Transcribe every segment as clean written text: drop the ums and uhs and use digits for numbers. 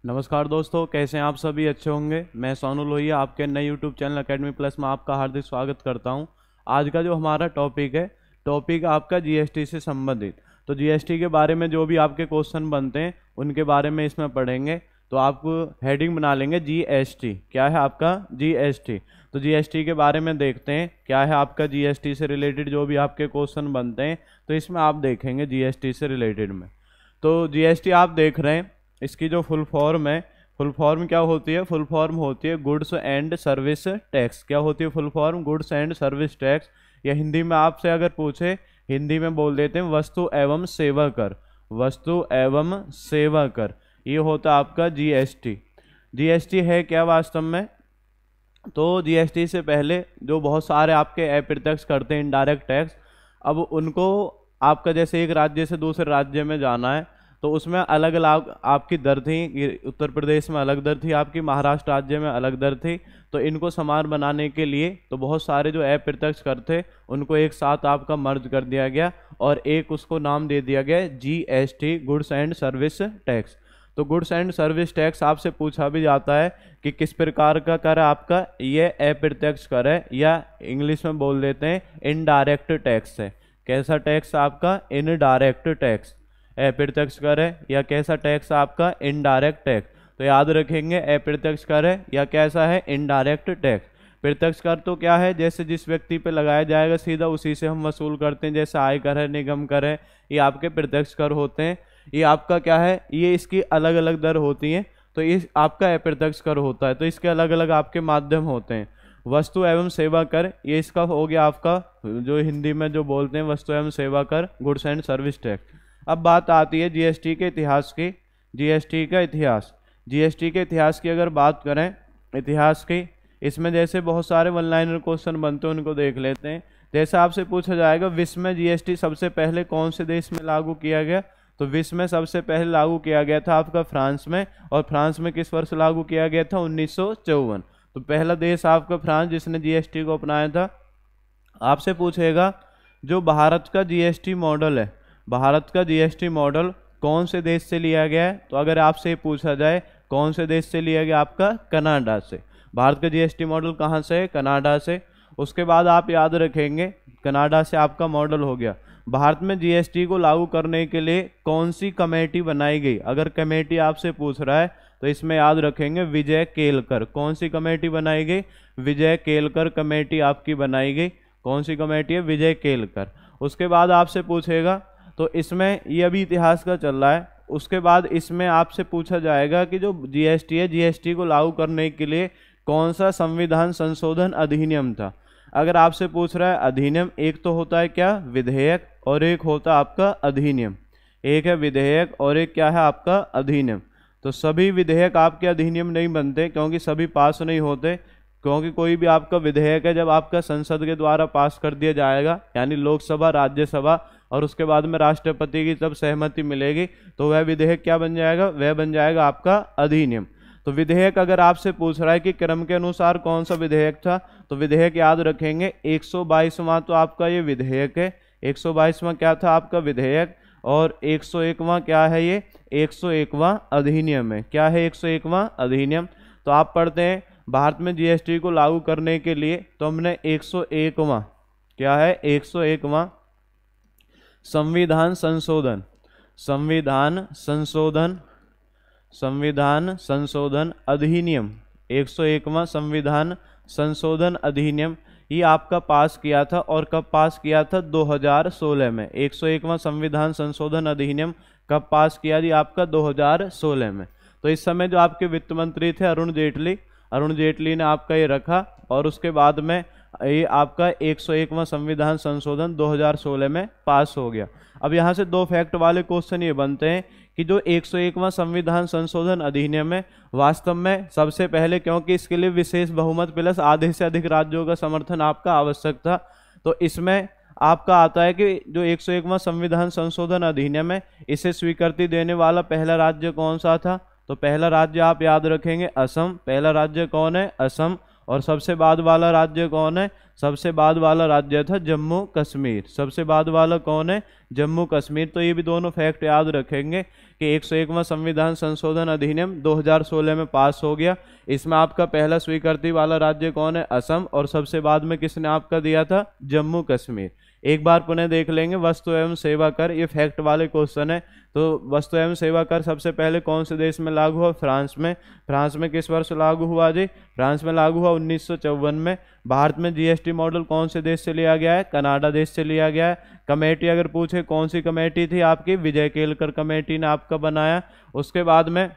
नमस्कार दोस्तों, कैसे हैं आप सभी? अच्छे होंगे। मैं सोनू लोहिया आपके नए यूट्यूब चैनल अकेडमी प्लस में आपका हार्दिक स्वागत करता हूं। आज का जो हमारा टॉपिक आपका जीएसटी से संबंधित। तो जीएसटी के बारे में जो भी आपके क्वेश्चन बनते हैं उनके बारे में इसमें पढ़ेंगे। तो आप हेडिंग बना लेंगे जीएसटी। क्या है आपका जीएसटी? तो जीएसटी के बारे में देखते हैं क्या है आपका जीएसटी से रिलेटेड जो भी आपके क्वेश्चन बनते हैं, तो इसमें आप देखेंगे जीएसटी से रिलेटेड में। तो जीएसटी आप देख रहे हैं, इसकी जो फुल फॉर्म है, फुल फॉर्म क्या होती है? फुल फॉर्म होती है गुड्स एंड सर्विस टैक्स। क्या होती है full form? Goods and service tax. या हिंदी में आपसे अगर पूछे, हिंदी में बोल देते हैं वस्तु एवं सेवा कर। वस्तु एवं सेवा कर, ये होता आपका जीएसटी। जीएसटी है क्या वास्तव में? तो जीएसटी से पहले जो बहुत सारे आपके अप्रत्यक्ष करते हैं इनडायरेक्ट टैक्स, अब उनको आपका जैसे एक राज्य से दूसरे राज्य में जाना है तो उसमें अलग अलग आपकी दर थी। उत्तर प्रदेश में अलग दर थी आपकी, महाराष्ट्र राज्य में अलग दर थी। तो इनको समान बनाने के लिए तो बहुत सारे जो अप्रत्यक्ष कर थे उनको एक साथ आपका मर्ज कर दिया गया और एक उसको नाम दे दिया गया GST, goods and service tax. तो गुड्स एंड सर्विस टैक्स आपसे पूछा भी जाता है कि किस प्रकार का कर है आपका? ये अप्रत्यक्ष कर है, या इंग्लिश में बोल देते हैं इनडायरेक्ट टैक्स है। कैसा टैक्स आपका? Indirect tax. अप्रत्यक्ष कर है या कैसा टैक्स आपका? Indirect tax. तो याद रखेंगे अप्रत्यक्ष कर है या कैसा है? Indirect tax. प्रत्यक्ष कर तो क्या है? जैसे जिस व्यक्ति पे लगाया जाएगा सीधा उसी से हम वसूल करते हैं, जैसे आयकर है, निगम कर है, ये आपके प्रत्यक्ष कर होते हैं। ये आपका क्या है? ये इसकी अलग अलग दर होती है, तो ये आपका अप्रत्यक्ष कर होता है। तो इसके अलग अलग आपके माध्यम होते हैं। वस्तु एवं सेवा कर, ये इसका हो गया आपका जो हिंदी में जो बोलते हैं वस्तु एवं सेवा कर, गुड्स एंड सर्विस टैक्स। अब बात आती है जीएसटी के इतिहास की। जीएसटी का इतिहास, जीएसटी के इतिहास की अगर बात करें, इतिहास की, इसमें जैसे बहुत सारे वन लाइनर क्वेश्चन बनते हैं उनको देख लेते हैं। जैसे आपसे पूछा जाएगा विश्व में जीएसटी सबसे पहले कौन से देश में लागू किया गया? तो विश्व में सबसे पहले लागू किया गया था आपका फ्रांस में। और फ्रांस में किस वर्ष लागू किया गया था? 1954। तो पहला देश आपका फ्रांस जिसने जीएसटी को अपनाया था। आपसे पूछेगा जो भारत का जीएसटी मॉडल है, भारत का जीएसटी मॉडल कौन से देश से लिया गया है? तो अगर आपसे पूछा जाए कौन से देश से लिया गया? आपका कनाडा से। भारत का जीएसटी मॉडल कहाँ से है? कनाडा से। उसके बाद आप याद रखेंगे कनाडा से आपका मॉडल हो गया। भारत में जीएसटी को लागू करने के लिए कौन सी कमेटी बनाई गई? अगर कमेटी आपसे पूछ रहा है तो इसमें याद रखेंगे विजय केलकर। कौन सी कमेटी बनाई गई? विजय केलकर कमेटी आपकी बनाई गई। कौन सी कमेटी है? विजय केलकर। उसके बाद आपसे पूछेगा, तो इसमें ये अभी इतिहास का चल रहा है। उसके बाद इसमें आपसे पूछा जाएगा कि जो जीएसटी है, जीएसटी को लागू करने के लिए कौन सा संविधान संशोधन अधिनियम था? अगर आपसे पूछ रहा है अधिनियम, एक तो होता है क्या? विधेयक, और एक होता है आपका अधिनियम। एक है विधेयक और एक क्या है आपका? अधिनियम। तो सभी विधेयक आपके अधिनियम नहीं बनते क्योंकि सभी पास नहीं होते, क्योंकि कोई भी आपका विधेयक है जब आपका संसद के द्वारा पास कर दिया जाएगा, यानी लोकसभा, राज्यसभा और उसके बाद में राष्ट्रपति की जब सहमति मिलेगी तो वह विधेयक क्या बन जाएगा? वह बन जाएगा आपका अधिनियम। तो विधेयक अगर आपसे पूछ रहा है कि क्रम के अनुसार कौन सा विधेयक था, तो विधेयक याद रखेंगे 122वां तो आपका ये विधेयक है। 122वां क्या था आपका? विधेयक। और 101वां क्या है? ये 101वां अधिनियम है। क्या है? 101वां अधिनियम। तो आप पढ़ते हैं भारत में जीएसटी को लागू करने के लिए तो हमने 101वां, क्या है? 101वां संविधान संशोधन, संविधान संशोधन, संविधान संशोधन अधिनियम, 101वां संविधान संशोधन अधिनियम, ये आपका पास किया था। और कब पास किया था? 2016 में। 101वां संविधान संशोधन अधिनियम कब पास किया जी? आपका 2016 में। तो इस समय जो आपके वित्त मंत्री थे अरुण जेटली, अरुण जेटली ने आपका ये रखा और उसके बाद में ये आपका 101वां संविधान संशोधन 2016 में पास हो गया। अब यहाँ से दो फैक्ट वाले क्वेश्चन ये बनते हैं कि जो 101वां संविधान संशोधन अधिनियम है वास्तव में सबसे पहले, क्योंकि इसके लिए विशेष बहुमत प्लस आधे से अधिक राज्यों का समर्थन आपका आवश्यक था, तो इसमें आपका आता है कि जो 101वां संविधान संशोधन अधिनियम है इसे स्वीकृति देने वाला पहला राज्य कौन सा था? तो पहला राज्य आप याद रखेंगे असम। पहला राज्य कौन है? असम। और सबसे बाद वाला राज्य कौन है? सबसे बाद वाला राज्य था जम्मू कश्मीर। सबसे बाद वाला कौन है? जम्मू कश्मीर। तो ये भी दोनों फैक्ट याद रखेंगे कि 101वां संविधान संशोधन अधिनियम 2016 में पास हो गया। इसमें आपका पहला स्वीकृति वाला राज्य कौन है? असम। और सबसे बाद में किसने आपका दिया था? जम्मू कश्मीर। एक बार पुनः देख लेंगे वस्तु एवं सेवा कर, ये फैक्ट वाले क्वेश्चन है। तो वस्तु एवं सेवा कर सबसे पहले कौन से देश में लागू हुआ? फ्रांस में। फ्रांस में किस वर्ष लागू हुआ जी? फ्रांस में लागू हुआ 1954 में। भारत में जीएसटी मॉडल कौन से देश से लिया गया है? कनाडा देश से लिया गया है। कमेटी अगर पूछे कौन सी कमेटी थी आपकी? विजय केलकर कमेटी ने आपका बनाया। उसके बाद में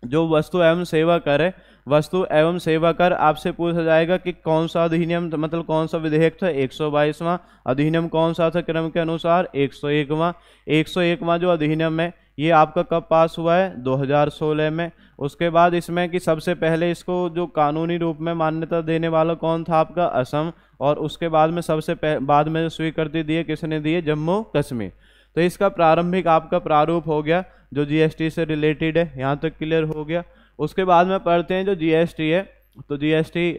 जो वस्तु एवं सेवा कर है, वस्तु एवं सेवा कर आपसे पूछा जाएगा कि कौन सा अधिनियम, मतलब कौन सा विधेयक था? 122वां। अधिनियम कौन सा था क्रम के अनुसार? 101वां। 101वां जो अधिनियम है ये आपका कब पास हुआ है? 2016 में। उसके बाद इसमें कि सबसे पहले इसको जो कानूनी रूप में मान्यता देने वाला कौन था आपका? असम। और उसके बाद में सबसे बाद में स्वीकृति दी किसने दी है? जम्मू कश्मीर। तो इसका प्रारंभिक आपका प्रारूप हो गया जो जीएसटी से रिलेटेड है। यहाँ तक क्लियर हो गया। उसके बाद में पढ़ते हैं जो जीएसटी है। तो जीएसटी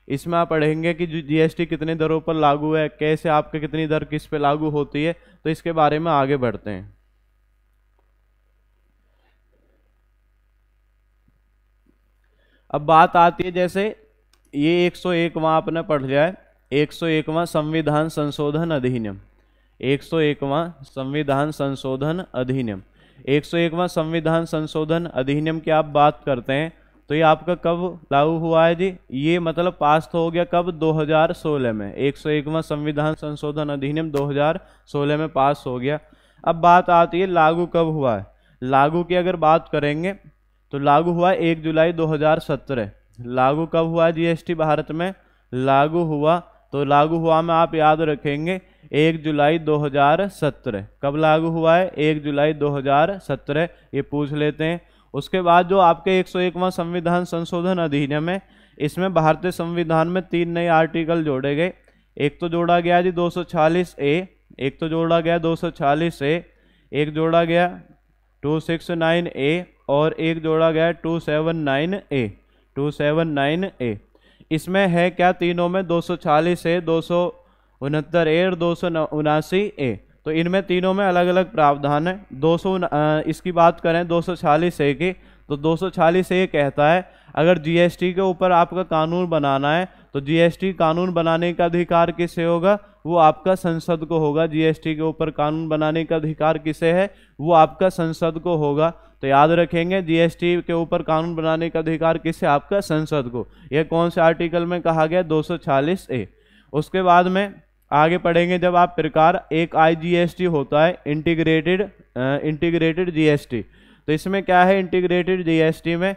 इसमें आप पढ़ेंगे कि जीएसटी कितने दरों पर लागू है, कैसे आपके कितनी दर किस पे लागू होती है। तो इसके बारे में आगे बढ़ते हैं। अब बात आती है जैसे ये 101वां आपने पढ़ लिया है, 101वां संविधान संशोधन अधिनियम। 101वां संविधान संशोधन अधिनियम। 101वां संविधान संशोधन अधिनियम की आप बात करते हैं तो ये आपका कब लागू हुआ है जी? ये मतलब पास तो हो गया कब? 2016 में। 101वां संविधान संशोधन अधिनियम 2016 में पास हो गया। अब बात आती है लागू कब हुआ है। लागू की अगर बात करेंगे तो लागू हुआ 1 जुलाई 2017। लागू कब हुआ जीएसटी भारत में? लागू हुआ तो लागू हुआ में आप याद रखेंगे 1 जुलाई 2017। कब लागू हुआ है? 1 जुलाई 2017। ये पूछ लेते हैं। उसके बाद जो आपके 101वां संविधान संशोधन अधिनियम है, इसमें भारतीय संविधान में 3 नए आर्टिकल जोड़े गए। एक तो जोड़ा गया जी 246A, एक तो जोड़ा गया 246A, एक जोड़ा गया 269A और एक जोड़ा गया 279A। 279A इसमें है क्या? तीनों में 246A, 269A और 279A। तो इनमें तीनों में अलग अलग प्रावधान है। 200 इसकी बात करें 246A की, तो 246A कहता है अगर जीएसटी के ऊपर आपका कानून बनाना है तो जीएसटी कानून बनाने का अधिकार किसे होगा? वो आपका संसद को होगा। जीएसटी के ऊपर कानून बनाने का अधिकार किसे है? वो आपका संसद को होगा। तो याद रखेंगे जीएसटी के ऊपर कानून बनाने का अधिकार किसे? आपका संसद को। यह कौन से आर्टिकल में कहा गया? 246A। उसके बाद में आगे पढ़ेंगे जब आप प्रकार, एक आईजीएसटी होता है इंटीग्रेटेड जीएसटी। तो इसमें क्या है इंटीग्रेटेड जीएसटी में?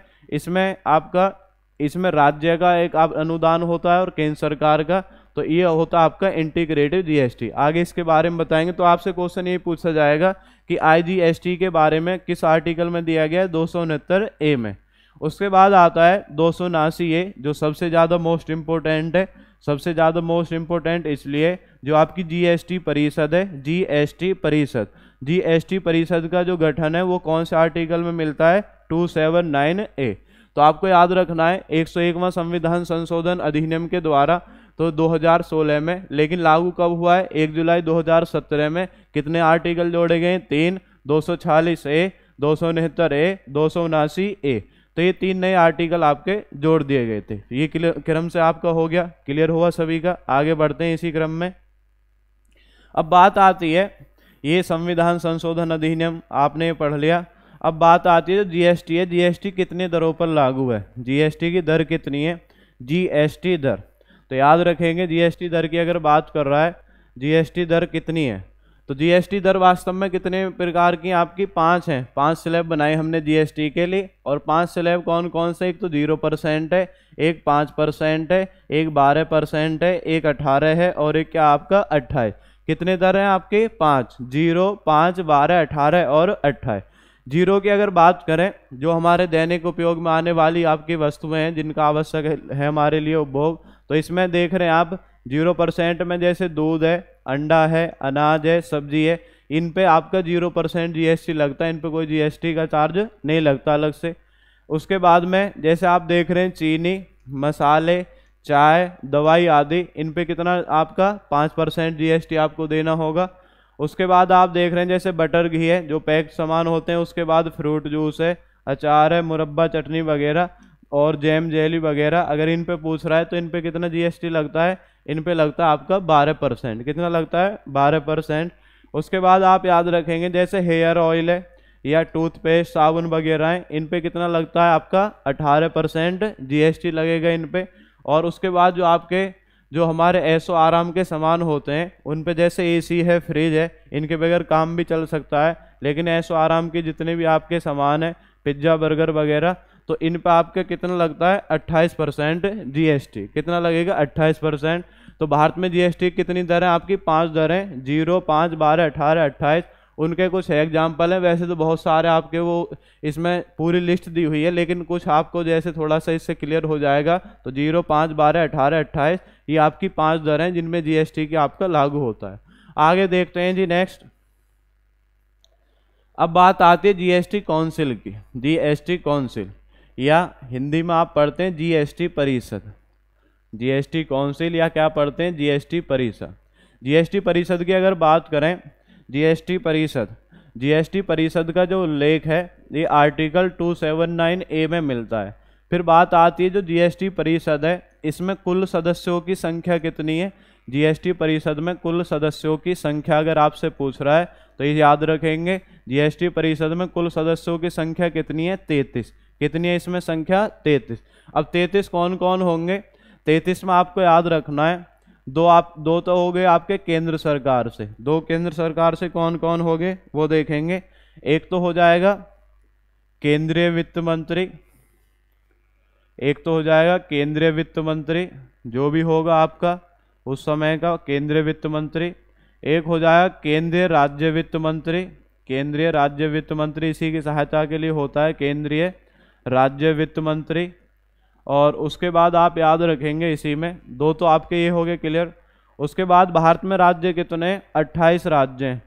इसमें राज्य का एक अनुदान होता है और केंद्र सरकार का। तो ये होता है आपका इंटीग्रेटेड जीएसटी। आगे इसके बारे में बताएंगे। तो आपसे क्वेश्चन ये पूछा जाएगा कि आईजीएसटी के बारे में किस आर्टिकल में दिया गया है? 269A में। उसके बाद आता है 279A जो सबसे ज़्यादा मोस्ट इम्पोर्टेंट है। सबसे ज़्यादा मोस्ट इम्पोर्टेंट इसलिए जो आपकी जीएसटी परिषद है, जीएसटी परिषद का जो गठन है वो कौन से आर्टिकल में मिलता है? 279A। तो आपको याद रखना है 101वां संविधान संशोधन अधिनियम के द्वारा तो 2016 में, लेकिन लागू कब हुआ है? 1 जुलाई 2017 में। कितने आर्टिकल जोड़े गए? 3, 246A, 269A, 279A। तो ये 3 नए आर्टिकल आपके जोड़ दिए गए थे। ये क्रम से आपका हो गया, क्लियर हुआ सभी का। आगे बढ़ते हैं इसी क्रम में। अब बात आती है ये संविधान संशोधन अधिनियम आपने पढ़ लिया। अब बात आती है जो जीएसटी है, जीएसटी कितने दरों पर लागू है? जीएसटी की दर कितनी है? जीएसटी दर तो याद रखेंगे जीएसटी दर की अगर बात कर रहा है, जीएसटी दर कितनी है? तो जीएसटी दर वास्तव में कितने प्रकार की आपकी? 5 हैं। 5 स्लैब बनाए हमने जीएसटी के लिए। और 5 स्लैब कौन कौन से? एक तो 0% है, एक 5% है, एक 12% है, एक 18 है और एक क्या आपका 28। कितने दर हैं आपके? 5। 0, 5, 12, 18 और 28। जीरो की अगर बात करें जो हमारे दैनिक उपयोग में आने वाली आपकी वस्तुएं हैं जिनका आवश्यक है हमारे लिए उपभोग, तो इसमें देख रहे हैं आप 0% में जैसे दूध है, अंडा है, अनाज है, सब्जी है, इन पे आपका 0% जीएसटी लगता है। इन पे कोई जीएसटी का चार्ज नहीं लगता अलग से। उसके बाद में जैसे आप देख रहे हैं चीनी, मसाले, चाय, दवाई आदि, इन पे कितना आपका 5% जीएसटी आपको देना होगा। उसके बाद आप देख रहे हैं जैसे बटर घी है, जो पैक सामान होते हैं, उसके बाद फ्रूट जूस है, अचार है, मुरब्बा, चटनी वगैरह और जैम जेली वगैरह, अगर इन पे पूछ रहा है तो इन पे कितना जीएसटी लगता है, इन पे लगता है आपका 12%। कितना लगता है? 12%। उसके बाद आप याद रखेंगे जैसे हेयर ऑयल है या टूथपेस्ट, साबुन वगैरह हैं, इन पे कितना लगता है आपका 18% जीएसटी लगेगा इन पे। और उसके बाद जो हमारे ऐशो आराम के सामान होते हैं उन पे जैसे एसी है, फ्रिज है, इनके बगैर काम भी चल सकता है, लेकिन ऐशो आराम के जितने भी आपके सामान है, पिज्ज़ा, बर्गर वगैरह, तो इन पे आपका कितना लगता है? 28% जीएसटी। कितना लगेगा? 28%। तो भारत में जीएसटी कितनी दर है आपकी? 5 दरें, 0, 5, 12, 18, 28। उनके कुछ एग्जाम्पल हैं, वैसे तो बहुत सारे आपके वो इसमें पूरी लिस्ट दी हुई है, लेकिन कुछ आपको जैसे थोड़ा सा इससे क्लियर हो जाएगा। तो 0, 5, 12, 18, 28 ये आपकी 5 दरें हैं जिनमें जीएसटी की आपका लागू होता है। आगे देखते हैं जी नेक्स्ट। अब बात आती है जीएसटी काउंसिल की। जीएसटी काउंसिल या हिंदी में आप पढ़ते हैं जीएसटी परिषद। जीएसटी काउंसिल या क्या पढ़ते हैं? जीएसटी परिषद। जीएसटी परिषद की अगर बात करें, जीएसटी परिषद का जो उल्लेख है ये आर्टिकल 279A में मिलता है। फिर बात आती है जो जीएसटी परिषद है इसमें कुल सदस्यों की संख्या कितनी है। जीएसटी परिषद में कुल सदस्यों की संख्या अगर आपसे पूछ रहा है तो ये याद रखेंगे, जीएसटी परिषद में कुल सदस्यों की संख्या कितनी है? 33। कितनी है इसमें संख्या? 33। अब 33 कौन कौन होंगे? 33 में आपको याद रखना है दो तो हो गए आपके केंद्र सरकार से। दो केंद्र सरकार से कौन कौन हो गए वो देखेंगे। एक तो हो जाएगा केंद्रीय वित्त मंत्री, एक तो हो जाएगा केंद्रीय वित्त मंत्री जो भी होगा आपका उस समय का केंद्रीय वित्त मंत्री। एक हो जाएगा केंद्रीय राज्य वित्त मंत्री। केंद्रीय राज्य वित्त मंत्री इसी की सहायता के लिए होता है, केंद्रीय राज्य वित्त मंत्री। और उसके बाद आप याद रखेंगे इसी में दो तो आपके ये हो गए क्लियर। उसके बाद भारत में राज्य कितने? 28 राज्य हैं।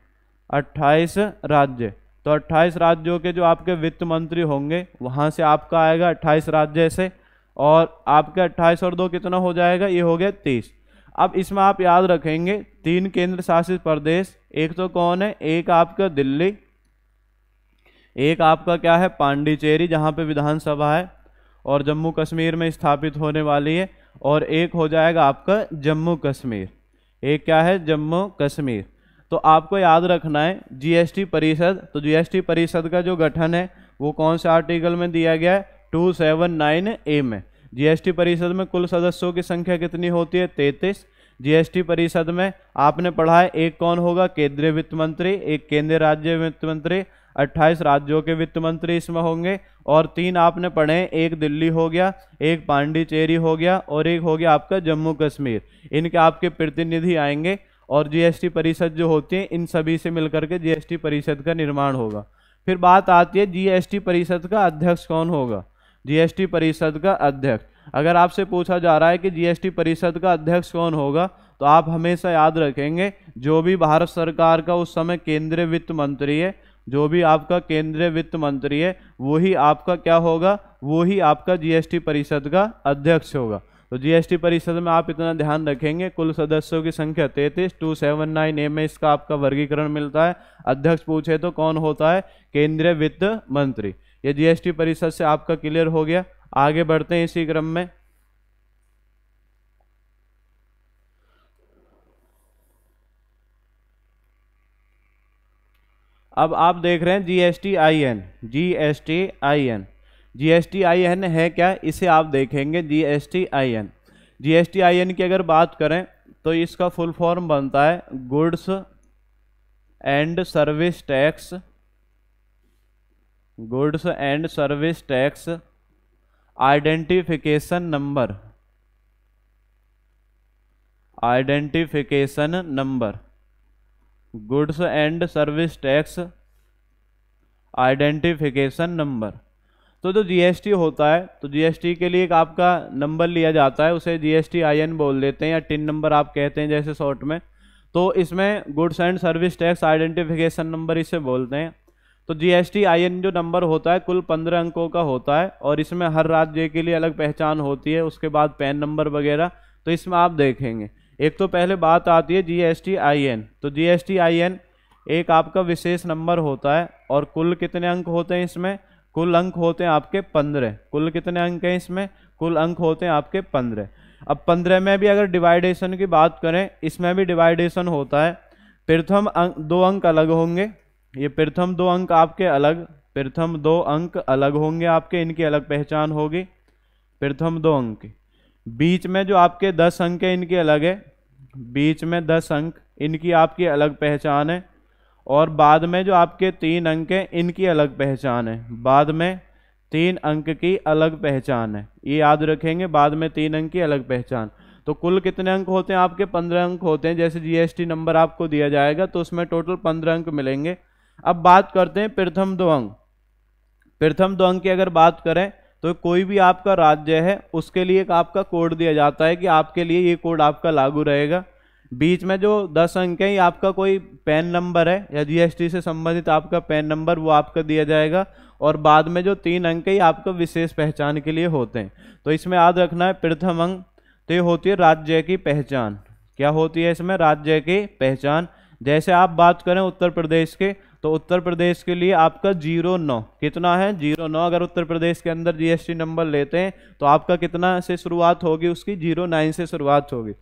28 राज्य। तो 28 राज्यों के जो आपके वित्त मंत्री होंगे वहाँ से आपका आएगा 28 राज्य से, और आपके 28 और 2 कितना हो जाएगा? ये हो गया 30। अब इसमें आप याद रखेंगे 3 केंद्र शासित प्रदेश। एक तो कौन है? एक आपका दिल्ली, एक आपका क्या है? पांडिचेरी जहाँ पे विधानसभा है और जम्मू कश्मीर में स्थापित होने वाली है, और एक हो जाएगा आपका जम्मू कश्मीर। एक क्या है? जम्मू कश्मीर। तो आपको याद रखना है जीएसटी परिषद। तो जीएसटी परिषद का जो गठन है वो कौन से आर्टिकल में दिया गया है? 279A में। जीएसटी परिषद में कुल सदस्यों की संख्या कितनी होती है? 33। जीएसटी परिषद में आपने पढ़ा है एक कौन होगा? केंद्रीय वित्त मंत्री, एक केंद्रीय राज्य वित्त मंत्री, 28 राज्यों के वित्त मंत्री इसमें होंगे, और 3 आपने पढ़े, एक दिल्ली हो गया, एक पांडिचेरी हो गया, और एक हो गया आपका जम्मू कश्मीर। इनके आपके प्रतिनिधि आएंगे, और जीएसटी परिषद जो होती है इन सभी से मिलकर के जीएसटी परिषद का निर्माण होगा। फिर बात आती है जीएसटी परिषद का अध्यक्ष कौन होगा? जीएसटी परिषद का अध्यक्ष अगर आपसे पूछा जा रहा है कि जीएसटी परिषद का अध्यक्ष कौन होगा, तो आप हमेशा याद रखेंगे जो भी भारत सरकार का उस समय केंद्रीय वित्त मंत्री है, जो भी आपका केंद्रीय वित्त मंत्री है वही आपका क्या होगा? वही आपका जीएसटी परिषद का अध्यक्ष होगा। तो जीएसटी परिषद में आप इतना ध्यान रखेंगे कुल सदस्यों की संख्या 33। 279A में इसका आपका वर्गीकरण मिलता है। अध्यक्ष पूछे तो कौन होता है? केंद्रीय वित्त मंत्री। ये जीएसटी परिषद से आपका क्लियर हो गया। आगे बढ़ते हैं इसी क्रम में। अब आप देख रहे हैं जीएसटी-IN। जीएसटी-IN, जीएसटी-IN है क्या? इसे आप देखेंगे जीएसटी-IN। जीएसटी-IN की अगर बात करें तो इसका फुल फॉर्म बनता है goods and service tax, goods and service tax identification number, identification number, goods and service tax identification number. तो जो जीएसटी होता है तो जीएसटी के लिए एक आपका नंबर लिया जाता है, उसे जीएसटी-IN बोल देते हैं या टिन नंबर आप कहते हैं जैसे शॉर्ट में। तो इसमें goods and service tax identification number इसे बोलते हैं। तो GSTIN जो नंबर होता है कुल 15 अंकों का होता है और इसमें हर राज्य के लिए अलग पहचान होती है, उसके बाद पैन नंबर वगैरह। तो इसमें आप देखेंगे एक तो पहले बात आती है GSTIN। तो GSTIN एक आपका विशेष नंबर होता है और कुल कितने अंक होते हैं इसमें? कुल अंक होते हैं आपके 15। कुल कितने अंक हैं इसमें? कुल अंक होते हैं आपके 15। अब 15 में भी अगर डिवाइडेशन की बात करें, इसमें भी डिवाइडेशन होता है। प्रथम अंक 2 अंक अलग होंगे, ये प्रथम 2 अंक आपके अलग, प्रथम 2 अंक अलग होंगे आपके, इनकी अलग पहचान होगी। प्रथम 2 अंक बीच में जो आपके 10 अंक है इनकी अलग है, बीच में 10 अंक इनकी आपकी अलग पहचान है। और बाद में जो आपके 3 अंक हैं इनकी अलग पहचान है, बाद में 3 अंक की अलग पहचान है, ये याद रखेंगे, बाद में 3 अंक की अलग पहचान। तो कुल कितने अंक होते हैं आपके? 15 अंक होते हैं। जैसे GST नंबर आपको दिया जाएगा तो उसमें टोटल 15 अंक मिलेंगे। अब बात करते हैं प्रथम 2 अंक। प्रथम 2 अंक की अगर बात करें तो कोई भी आपका राज्य है उसके लिए एक आपका कोड दिया जाता है कि आपके लिए ये कोड आपका लागू रहेगा। बीच में जो 10 अंक है ये आपका कोई पैन नंबर है या GST से संबंधित आपका पैन नंबर, वो आपका दिया जाएगा। और बाद में जो 3 अंक है ये आपका विशेष पहचान के लिए होते हैं। तो इसमें याद रखना है प्रथम अंक तो ये होती है राज्य की पहचान। क्या होती है इसमें? राज्य की पहचान। जैसे आप बात करें उत्तर प्रदेश के, तो उत्तर प्रदेश के लिए आपका 09 कितना है? 09। अगर उत्तर प्रदेश के अंदर GST नंबर लेते हैं तो आपका कितना से शुरुआत होगी? उसकी 09 से शुरुआत होगी।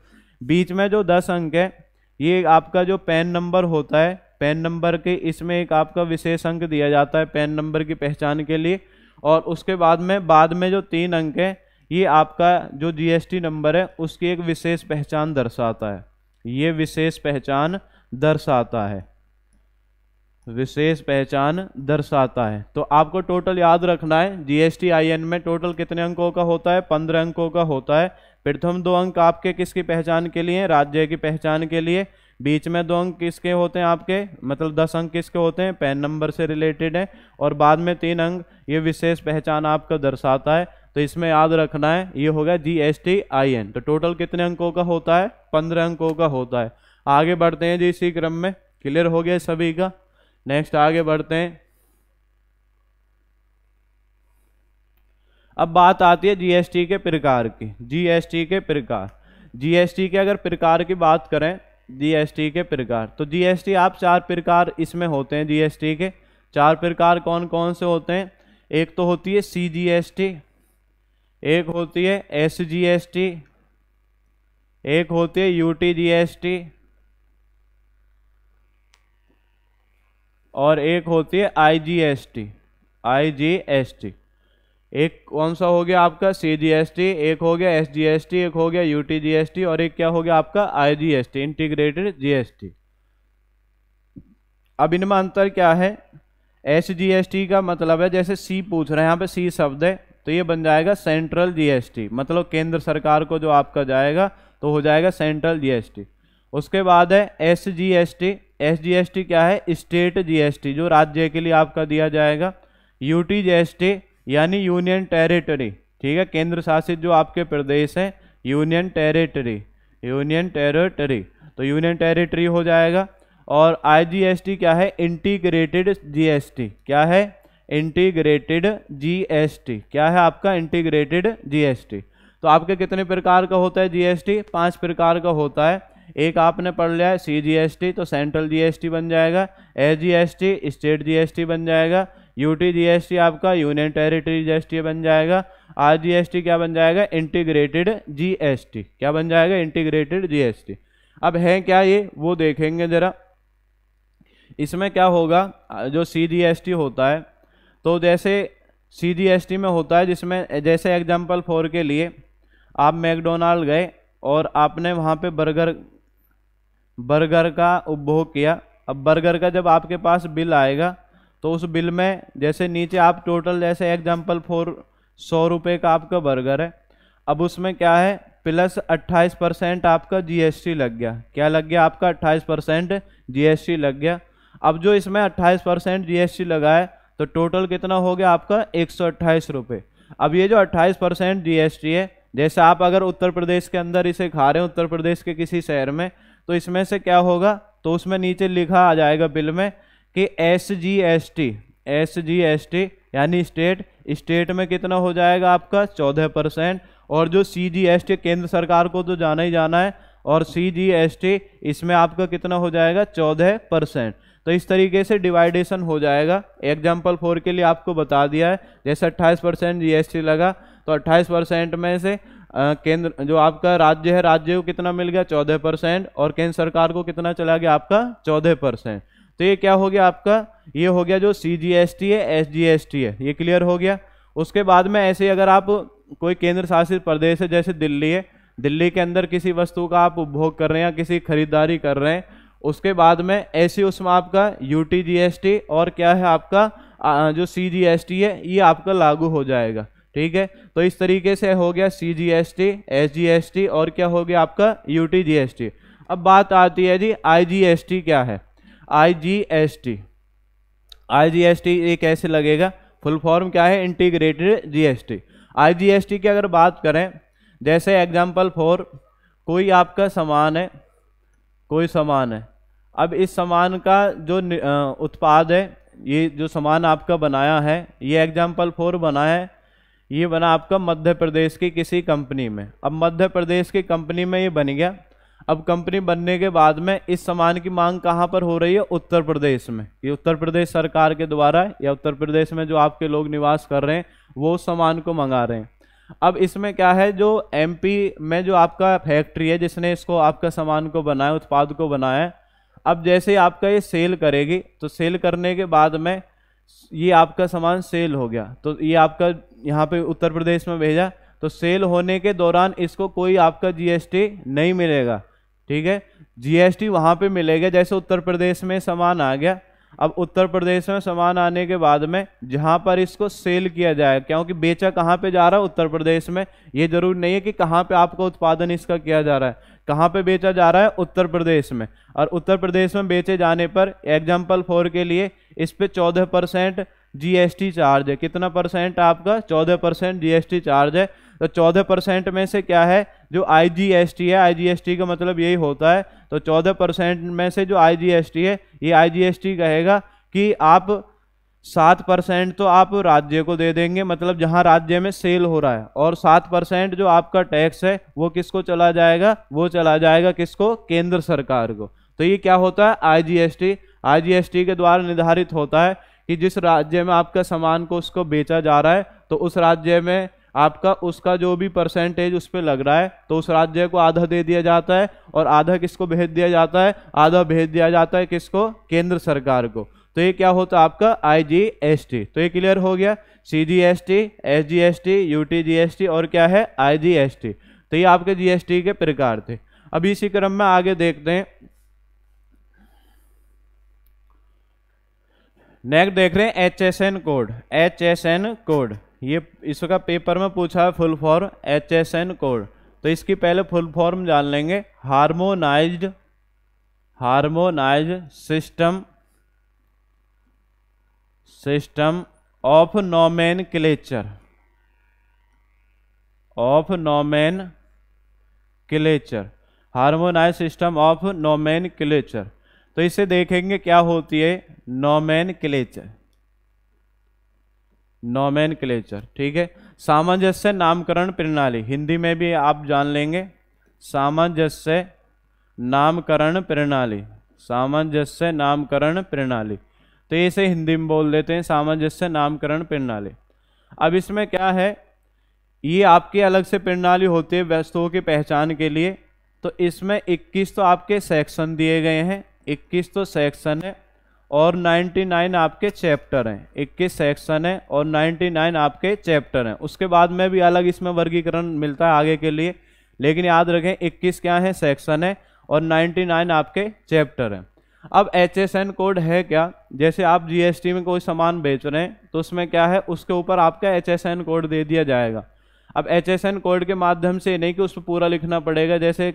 बीच में जो 10 अंक है ये आपका जो पैन नंबर होता है, पैन नंबर के इसमें एक आपका विशेष अंक दिया जाता है पैन नंबर की पहचान के लिए। और उसके बाद में जो 3 अंक है ये आपका जो GST नंबर है उसकी एक विशेष पहचान दर्शाता है, ये विशेष पहचान दर्शाता है, विशेष पहचान दर्शाता है। तो आपको टोटल याद रखना है GSTIN में टोटल कितने अंकों का होता है? 15 अंकों का होता है। प्रथम 2 अंक आपके किसकी पहचान के लिए? राज्य की पहचान के लिए। बीच में 2 अंक किसके होते हैं आपके? मतलब 10 अंक किसके होते हैं? पैन नंबर से रिलेटेड है। और बाद में 3 अंक ये विशेष पहचान आपका दर्शाता है। तो इसमें याद रखना है ये होगा GSTIN। तो टोटल कितने अंकों का होता है? 15 अंकों का होता है। आगे बढ़ते हैं जी इसी क्रम में। क्लियर हो गया सभी का? नेक्स्ट आगे बढ़ते हैं। अब बात आती है GST के प्रकार की। GST के प्रकार, GST के अगर प्रकार की बात करें, GST के प्रकार, तो GST आप 4 प्रकार इसमें होते हैं। GST के 4 प्रकार कौन कौन से होते हैं? एक तो होती है CGST, एक होती है SGST, एक होती है UTGST और एक होती है IGST। IGST एक कौन सा हो गया आपका? CGST, एक हो गया SGST, एक हो गया UTGST और एक क्या हो गया आपका? IGST, integrated GST। अब इनमें अंतर क्या है? SGST का मतलब है, जैसे C पूछ रहे हैं, यहाँ पे C शब्द है तो ये बन जाएगा सेंट्रल GST, मतलब केंद्र सरकार को जो आपका जाएगा तो हो जाएगा सेंट्रल GST। उसके बाद है SGST। SGST क्या है? स्टेट GST, जो राज्य के लिए आपका दिया जाएगा। UTGST यानी यूनियन टेरिटरी, ठीक है, केंद्र शासित जो आपके प्रदेश हैं, यूनियन टेरिटरी, यूनियन टेरिटरी, तो यूनियन टेरिटरी हो जाएगा। और IGST क्या है? Integrated GST। क्या है? Integrated GST। क्या है आपका? Integrated GST। तो आपके कितने प्रकार का होता है GST? 5 प्रकार का होता है। एक आपने पढ़ लिया है CGST, तो सेंट्रल GST बन जाएगा। SGST स्टेट GST बन जाएगा। UTGST आपका यूनियन टेरिटरी GST बन जाएगा। IGST क्या बन जाएगा? Integrated GST। क्या बन जाएगा? Integrated GST। अब है क्या ये, वो देखेंगे जरा। इसमें क्या होगा? जो CGST होता है, तो जैसे CGST में होता है जिसमें जैसे एग्जाम्पल 4 के लिए आप मैकडोनाल्ड गए और आपने वहाँ पे बर्गर का उपभोग किया। अब बर्गर का जब आपके पास बिल आएगा तो उस बिल में जैसे नीचे आप टोटल, जैसे एग्जाम्पल 4 100 रुपये का आपका बर्गर है, अब उसमें क्या है? प्लस 28% आपका GST लग गया। क्या लग गया आपका? 28% GST लग गया। अब जो इसमें 28% GST लगा है तो टोटल कितना हो गया आपका? 128 रुपये। अब ये जो 28% GST है, जैसे आप अगर उत्तर प्रदेश के अंदर इसे खा रहे हैं, उत्तर प्रदेश के किसी शहर में, तो इसमें से क्या होगा? तो उसमें नीचे लिखा आ जाएगा बिल में कि SGST, SGST यानी स्टेट में कितना हो जाएगा आपका 14%, और जो CGST केंद्र सरकार को तो जाना ही जाना है, और CGST इसमें आपका कितना हो जाएगा 14%। तो इस तरीके से डिवाइडेशन हो जाएगा। एग्जाम्पल 4 के लिए आपको बता दिया है, जैसे 28% GST लगा तो 28% में से केंद्र जो आपका राज्य है, राज्य को कितना मिल गया 14%, और केंद्र सरकार को कितना चला गया आपका 14%। तो ये क्या हो गया आपका, ये हो गया जो CGST है, SGST है, ये क्लियर हो गया। उसके बाद में ऐसे अगर आप कोई केंद्र शासित प्रदेश है जैसे दिल्ली है, दिल्ली के अंदर किसी वस्तु का आप उपभोग कर रहे हैं या किसी खरीदारी कर रहे हैं, उसके बाद में ऐसे उसमें आपका UTGST और क्या है आपका जो CGST है ये आपका लागू हो जाएगा। ठीक है, तो इस तरीके से हो गया CGST, SGST और क्या हो गया आपका UTGST। अब बात आती है जी IGST क्या है। IGST ये कैसे लगेगा, फुल फॉर्म क्या है, इंटीग्रेटेड GST। IGST की अगर बात करें, जैसे एग्जाम्पल 4 कोई आपका सामान है, कोई सामान है, अब इस सामान का जो उत्पाद है, ये जो सामान आपका बनाया है, ये एग्जाम्पल 4 बना है, ये बना आपका मध्य प्रदेश की किसी कंपनी में। अब मध्य प्रदेश की कंपनी में ये बन गया। अब कंपनी बनने के बाद में इस सामान की मांग कहाँ पर हो रही है, उत्तर प्रदेश में। ये उत्तर प्रदेश सरकार के द्वारा या उत्तर प्रदेश में जो आपके लोग निवास कर रहे हैं वो उस सामान को मंगा रहे हैं। अब इसमें क्या है, जो MP में जो आपका फैक्ट्री है जिसने इसको आपका सामान को बनाया, उत्पाद को बनाया है, अब जैसे आपका ये सेल करेगी तो सेल करने के बाद में ये आपका सामान सेल हो गया, तो ये आपका यहाँ पे उत्तर प्रदेश में भेजा, तो सेल होने के दौरान इसको कोई आपका GST नहीं मिलेगा। ठीक है, GST वहाँ पे मिलेगा जैसे उत्तर प्रदेश में सामान आ गया। अब उत्तर प्रदेश में सामान आने के बाद में जहाँ पर इसको सेल किया जाए, क्योंकि बेचा कहाँ पे जा रहा है, उत्तर प्रदेश में, ये जरूर नहीं है कि कहाँ पे आपका उत्पादन इसका किया जा रहा है, कहाँ पे बेचा जा रहा है, उत्तर प्रदेश में। और उत्तर प्रदेश में बेचे जाने पर एग्जाम्पल 4 के लिए इस पे 14% GST चार्ज है। कितना परसेंट आपका 14% GST चार्ज है। तो 14% में से क्या है, जो IGST है, IGST का मतलब यही होता है, तो 14% में से जो IGST है, ये IGST कहेगा कि आप 7% तो आप राज्य को दे देंगे, मतलब जहां राज्य में सेल हो रहा है, और 7% जो आपका टैक्स है वो किसको चला जाएगा, वो चला जाएगा किसको, केंद्र सरकार को। तो ये क्या होता है IGST। IGST के द्वारा निर्धारित होता है कि जिस राज्य में आपका सामान को उसको बेचा जा रहा है, तो उस राज्य में आपका उसका जो भी परसेंटेज उस पर लग रहा है, तो उस राज्य को आधा दे दिया जाता है, और आधा किसको भेज दिया जाता है, आधा भेज दिया जाता है किसको, केंद्र सरकार को। तो ये क्या होता है आपका IGST। तो ये क्लियर हो गया, CGST, SGST, UTGST और क्या है IGST। तो ये आपके GST के प्रकार थे। अब इसी क्रम में आगे देखते हैं, नेक्स्ट देख रहे हैं HSN कोड। HSN कोड ये इसका पेपर में पूछा है फुल फॉर्म HSN कोड। तो इसकी पहले फुल फॉर्म जान लेंगे, harmonised system of nomenclature, harmonised system of nomenclature. तो इसे देखेंगे क्या होती है नोमेनक्लेचर। ठीक है, सामंजस्य नामकरण प्रणाली, हिंदी में भी आप जान लेंगे, सामंजस्य नामकरण प्रणाली। तो इसे हिंदी में बोल देते हैं सामंजस्य नामकरण प्रणाली। अब इसमें क्या है, ये आपकी अलग से प्रणाली होती है वस्तुओं की पहचान के लिए। तो इसमें 21 तो आपके सेक्शन दिए गए हैं, 21 तो सेक्शन है और 99 आपके चैप्टर हैं। 21 सेक्शन है और 99 आपके चैप्टर हैं। उसके बाद में भी अलग इसमें वर्गीकरण मिलता है आगे के लिए, लेकिन याद रखें 21 क्या है, सेक्शन है, और 99 आपके चैप्टर हैं। अब HSN कोड है क्या, जैसे आप GST में कोई सामान बेच रहे हैं तो उसमें क्या है, उसके ऊपर आपका HSN कोड दे दिया जाएगा। अब HSN कोड के माध्यम से नहीं कि उस पर पूरा लिखना पड़ेगा। जैसे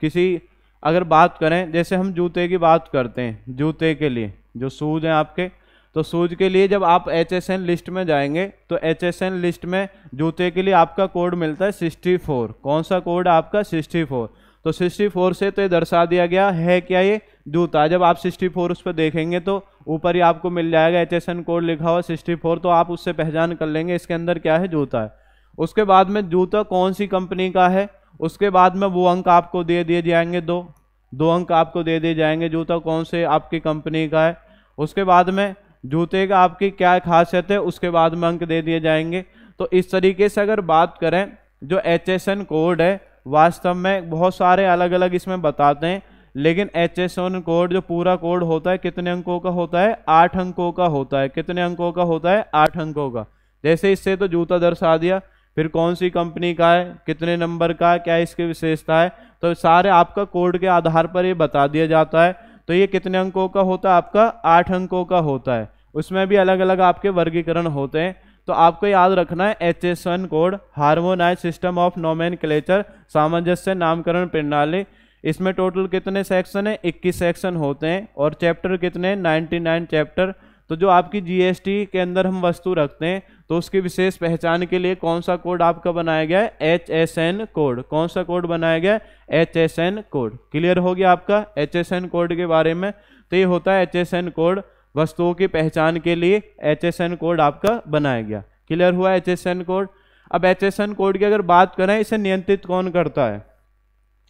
किसी अगर बात करें, जैसे हम जूते की बात करते हैं, जूते के लिए जो शूज हैं आपके, तो शूज के लिए जब आप HSN लिस्ट में जाएंगे तो HSN लिस्ट में जूते के लिए आपका कोड मिलता है 64। कौन सा कोड आपका 64। तो 64 से तो ये दर्शा दिया गया है क्या, ये जूता। जब आप 64 उस पर देखेंगे तो ऊपर ही आपको मिल जाएगा HSN कोड लिखा हुआ 64, तो आप उससे पहचान कर लेंगे इसके अंदर क्या है, जूता है। उसके बाद में जूता कौन सी कंपनी का है, उसके बाद में वो अंक आपको दे दिए जाएंगे, दो अंक आपको दे दिए जाएंगे जूता कौन से आपकी कंपनी का है। उसके बाद में जूते का आपकी क्या खासियत है, उसके बाद में अंक दे दिए जाएंगे। तो इस तरीके से अगर बात करें जो HSN कोड है, वास्तव में बहुत सारे अलग अलग इसमें बताते हैं, लेकिन HSN कोड जो पूरा कोड होता है कितने अंकों का होता है, 8 अंकों का होता है। कितने अंकों का होता है, 8 अंकों का। जैसे इससे तो जूता दर्शा दिया, फिर कौन सी कंपनी का है, कितने नंबर का है, क्या इसकी विशेषता है, तो सारे आपका कोड के आधार पर ये बता दिया जाता है। तो ये कितने अंकों का होता है, आपका 8 अंकों का होता है। उसमें भी अलग अलग आपके वर्गीकरण होते हैं। तो आपको याद रखना है HSN code, harmonise system of nomenclature, सामंजस्य नामकरण प्रणाली। इसमें टोटल कितने सेक्शन है, 21 सेक्शन होते हैं, और चैप्टर कितने, 99 चैप्टर। तो जो आपकी GST के अंदर हम वस्तु रखते हैं, तो उसकी विशेष पहचान के लिए कौन सा कोड आपका बनाया गया है, HSN कोड। कौन सा कोड बनाया गया है, HSN कोड। क्लियर हो गया आपका HSN कोड के बारे में। तो ये होता है HSN कोड, वस्तुओं की पहचान के लिए HSN कोड आपका बनाया गया। क्लियर हुआ HSN कोड। अब HSN कोड की अगर बात करें, इसे नियंत्रित कौन करता है,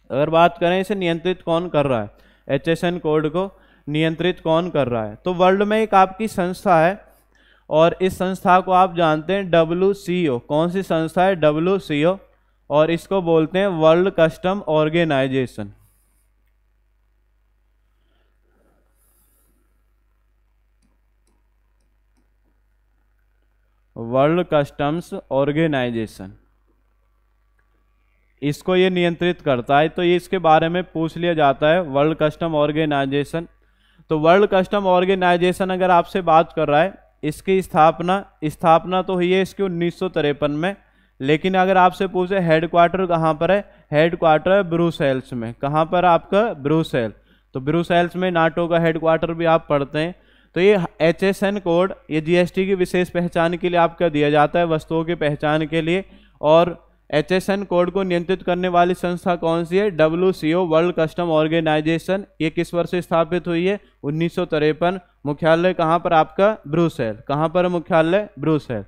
अगर बात करें इसे नियंत्रित कौन कर रहा है, HSN कोड को नियंत्रित कौन कर रहा है, तो वर्ल्ड में एक आपकी संस्था है, और इस संस्था को आप जानते हैं WCO। कौन सी संस्था है, WCO, और इसको बोलते हैं world custom organisation. World customs organisation, इसको ये नियंत्रित करता है। तो ये इसके बारे में पूछ लिया जाता है, वर्ल्ड कस्टम ऑर्गेनाइजेशन। तो वर्ल्ड कस्टम ऑर्गेनाइजेशन अगर आपसे बात कर रहा है, इसकी स्थापना तो हुई है इसकी 1953 में, लेकिन अगर आपसे पूछे हेडक्वार्टर कहाँ पर है, हेडक्वार्टर है ब्रुसेल्स में। कहाँ पर आपका, ब्रुसेल। तो ब्रुसेल्स में नाटो का हेडक्वार्टर भी आप पढ़ते हैं। तो ये HSN कोड ये GST की विशेष पहचान के लिए आपका दिया जाता है, वस्तुओं की पहचान के लिए। और HSN कोड को नियंत्रित करने वाली संस्था कौन सी है, WCO, वर्ल्ड कस्टम ऑर्गेनाइजेशन। ये किस वर्ष स्थापित हुई है, 1953। मुख्यालय कहाँ पर आपका, ब्रुसेल। कहाँ पर मुख्यालय, ब्रुसेल।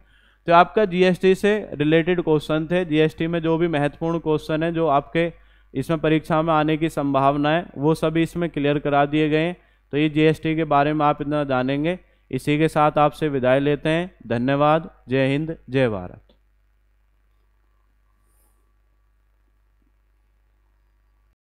तो आपका GST से रिलेटेड क्वेश्चन थे। GST में जो भी महत्वपूर्ण क्वेश्चन है जो आपके इसमें परीक्षा में आने की संभावना है, वो सभी इसमें क्लियर करा दिए गए हैं। तो ये GST के बारे में आप इतना जानेंगे। इसी के साथ आपसे विदाई लेते हैं। धन्यवाद। जय हिंद, जय भारत।